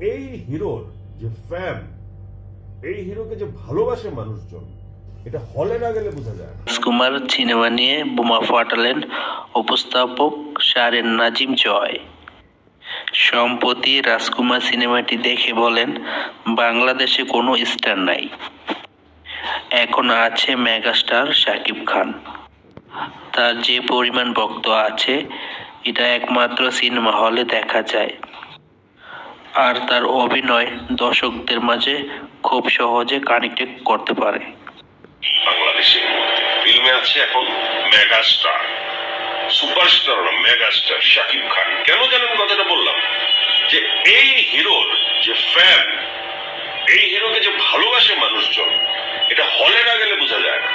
এই হিরোর যে ফ্যান, এই হিরোকে যে ভালোবাসে মানুষজন, এটা হলে না গেলে বোঝা যায় না। রাজকুমার সিনেমা নিয়ে বোমা ফাটালেন উপস্থাপক শাহরিয়ার নাজিম জয়। সম্প্রতি রাজকুমার সিনেমাটি দেখে বলেন, বাংলাদেশে কোনো স্টার নাই, এখন আছে মেগাস্টার শাকিব খান। তার যে পরিমাণ ভক্ত আছে, এটা একমাত্র সিনেমা হলে দেখা যায়। আর তার অভিনয় দর্শকদের মাঝে খুব সহজে কানেক্ট করতে পারে। বাংলাদেশে ফিল্মে আছে এখন মেগাস্টার, সুপারস্টার না মেগাস্টার শাকিব খান। কেন জানেন কথাটা বললাম? যে এই হিরোর যে ফ্যান, এই হিরোকে যে ভালোবাসে মানুষজন, এটা হলে না গেলে বোঝা যায় না।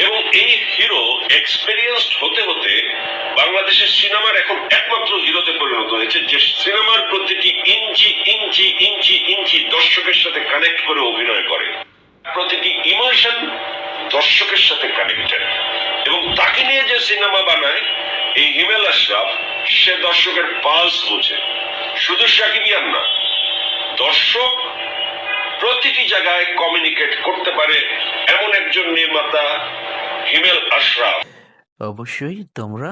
এবং এই হিরো এক্সপেরিয়েন্সড হতে হতে বাংলাদেশের সিনেমার এখন একমাত্র হিরোতে পরিণত হয়েছে, যে সিনেমার প্রতিটি ইঞ্চি ইঞ্চি ইঞ্চি ইঞ্চি দর্শকের সাথে কানেক্ট করে অভিনয় করে, প্রতিটি ইমোশন দর্শকের সাথে কানেক্টেড। এবং তাকে নিয়ে যে সিনেমা বানায় এই হিমেল আশরাফ, সে দর্শকের পালস বোঝে। শুধু সাকিবিয়ান না, দর্শক প্রতিটি জায়গায় কমিউনিকেট করতে পারে এমন একজন নির্মাতা হিমেল আশরাফ। অবশ্যই তোমরা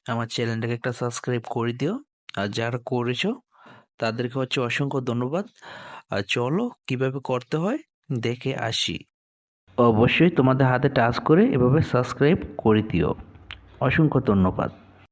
আমার চ্যানেলটাকে একটা সাবস্ক্রাইব করে দিও, আর যারা করেছো তাদেরকে অসংখ্য ধন্যবাদ। আর চলো কিভাবে করতে হয় দেখে আসি। অবশ্যই তোমাদের হাতে টাচ করে এভাবে সাবস্ক্রাইব করে দিও। অসংখ্য ধন্যবাদ।